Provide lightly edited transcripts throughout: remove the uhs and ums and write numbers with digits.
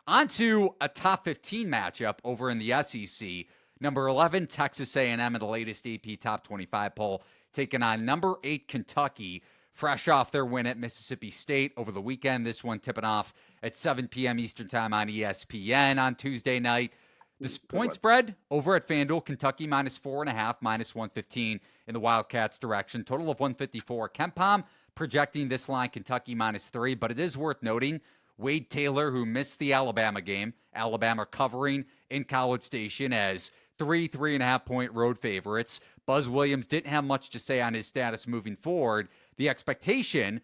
On to a top 15 matchup over in the SEC. Number 11, Texas A&M in the latest AP Top 25 poll, taking on number 8, Kentucky, fresh off their win at Mississippi State over the weekend. This one tipping off at 7 p.m. Eastern Time on ESPN on Tuesday night. This Good point one. spread over at FanDuel, Kentucky -4.5, -115 in the Wildcats' direction. Total of 154. KenPom projecting this line, Kentucky -3, but it is worth noting Wade Taylor, who missed the Alabama game, Alabama covering in College Station as 3.5 point road favorites. Buzz Williams didn't have much to say on his status moving forward. The expectation,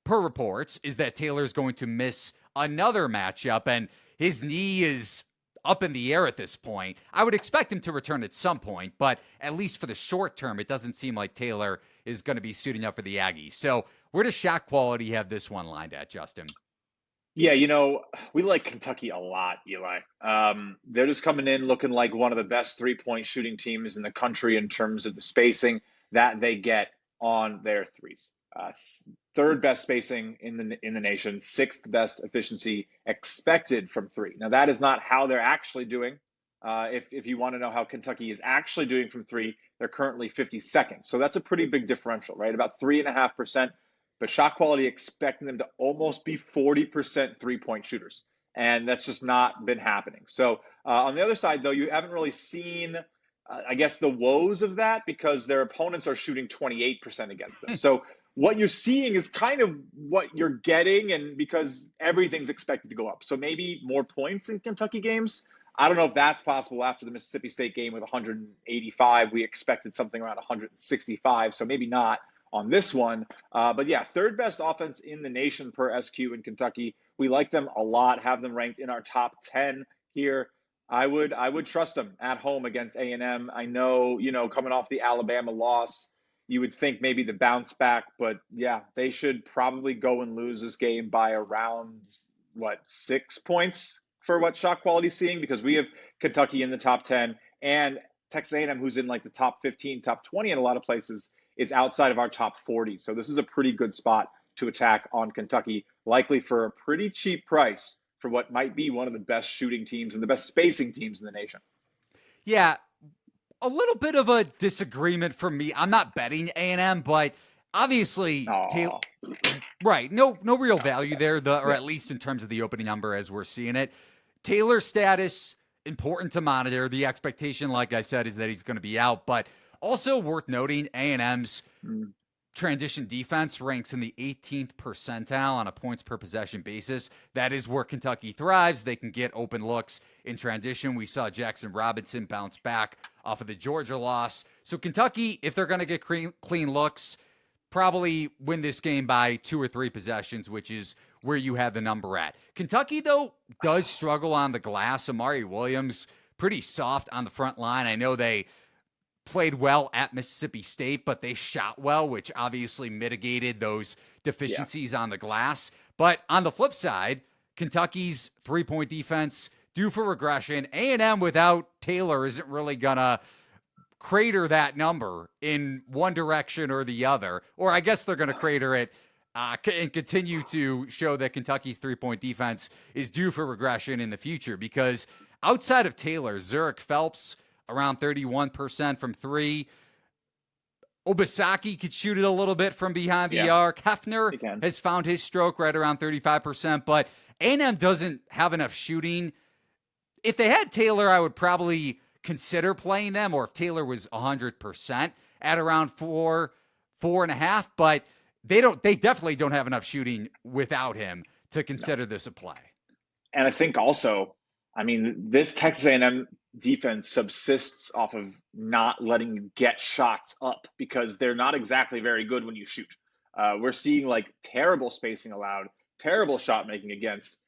per reports, is that Taylor's going to miss another matchup, and his knee is up in the air at this point. I would expect him to return at some point, but at least for the short term, it doesn't seem like Taylor is going to be suiting up for the Aggies. So where does shot quality have this one lined at, Justin? Yeah, we like Kentucky a lot, Eli. They're just coming in looking like one of the best three-point shooting teams in the country in terms of the spacing that they get on their threes. Third best spacing in the nation, sixth best efficiency expected from three. Now that is not how they're actually doing. If you want to know how Kentucky is actually doing from three, they're currently 52nd. So that's a pretty big differential, right? About 3.5%. But shot quality expecting them to almost be 40% three-point shooters. And that's just not been happening. So on the other side, though, you haven't really seen, I guess, the woes of that because their opponents are shooting 28% against them. So what you're seeing is kind of what you're getting, and because everything's expected to go up. So maybe more points in Kentucky games. I don't know if that's possible after the Mississippi State game with 185. We expected something around 165, so maybe not on this one. But yeah, third best offense in the nation per SQ in Kentucky. We like them a lot, have them ranked in our top 10 here. I would trust them at home against A&M. I know, coming off the Alabama loss, you would think maybe the bounce back, but yeah, they should probably go and lose this game by around, 6 points for what shot quality is seeing, because we have Kentucky in the top 10 and Texas A&M, who's in like the top 15, top 20 in a lot of places, is outside of our top 40. So this is a pretty good spot to attack on Kentucky, likely for a pretty cheap price for what might be one of the best shooting teams and the best spacing teams in the nation. Yeah, a little bit of a disagreement from me. I'm not betting A&M, but obviously Taylor, Oh, right, no real no, it's value okay. there, or Yeah. at least in terms of the opening number as we're seeing it. Taylor's status important to monitor. The expectation, like I said, is that he's going to be out, but also worth noting, A&M's Mm. transition defense ranks in the 18th percentile on a points per possession basis. That is where Kentucky thrives. They can get open looks in transition. We saw Jackson Robinson bounce back off of the Georgia loss. So Kentucky, if they're going to get clean looks, probably win this game by 2 or 3 possessions, which is where you have the number at. Kentucky, though, does struggle on the glass. Amari Williams, pretty soft on the front line. I know they played well at Mississippi State, but they shot well, which obviously mitigated those Yeah. deficiencies on the glass. But on the flip side, Kentucky's three-point defense due for regression. A&M without Taylor isn't really gonna crater that number in one direction or the other. Or I guess they're gonna crater it and continue to show that Kentucky's three-point defense is due for regression in the future, because outside of Taylor, Zurich Phelps around 31% from three. Obasaki could shoot it a little bit from behind the Yeah, arc. Hefner they can. has found his stroke right around 35%, but A&M doesn't have enough shooting. If they had Taylor, I would probably consider playing them, or if Taylor was 100% at around 4.5, but they definitely don't have enough shooting without him to No. consider this a play. And I think also, this Texas A&M defense subsists off of not letting you get shots up because they're not exactly very good when you shoot. We're seeing like terrible spacing allowed, terrible shot making against,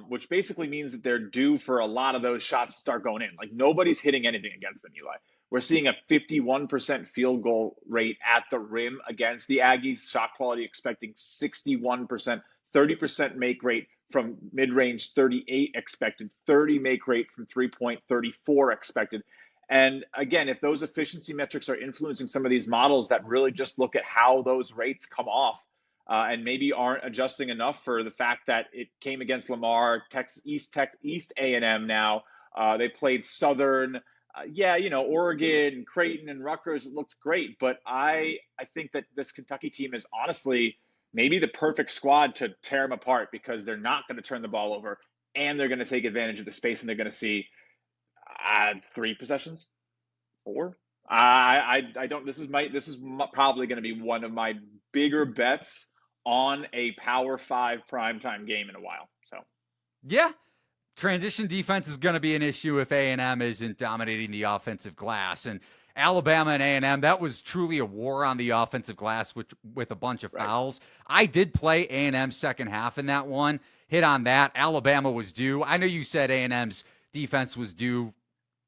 which basically means that they're due for a lot of those shots to start going in. Like nobody's hitting anything against them, Eli. We're seeing a 51% field goal rate at the rim against the Aggies. Shot quality expecting 61%, 30% make rate from mid-range, 38 expected, 30 make rate from three-point, 34 expected. And again, if those efficiency metrics are influencing some of these models that really just look at how those rates come off, and maybe aren't adjusting enough for the fact that it came against Lamar, East A&M now. They played Southern. Oregon, Creighton, and Rutgers looked great, but I think that this Kentucky team is honestly maybe the perfect squad to tear them apart because they're not going to turn the ball over and they're going to take advantage of the space and they're going to see 3 possessions, 4. I don't. This is probably going to be one of my bigger bets on a Power 5 primetime game in a while. So yeah. Transition defense is going to be an issue if A&M isn't dominating the offensive glass. And Alabama and A&M, that was truly a war on the offensive glass with a bunch of fouls. I did play A&M second half in that one, hit on that. Alabama was due. I know you said A&M's defense was due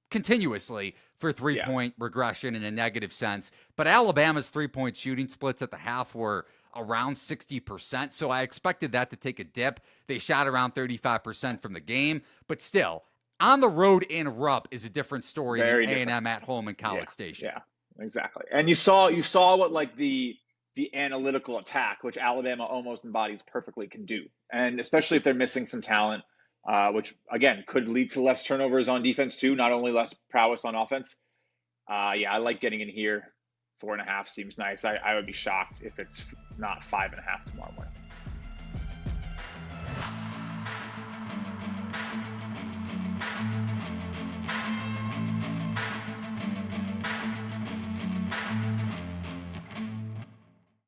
continuously for three-point regression in a negative sense, but Alabama's three-point shooting splits at the half were around 60%, so I expected that to take a dip. They shot around 35% from the game, but still, on the road in Rupp is a different story Very than different. A&M at home in College Station. Yeah, exactly. And you saw what like the analytical attack, which Alabama almost embodies perfectly, can do, and especially if they're missing some talent, which again could lead to less turnovers on defense too, not only less prowess on offense. I like getting in here. 4.5 seems nice. I would be shocked if it's not 5.5 tomorrow morning.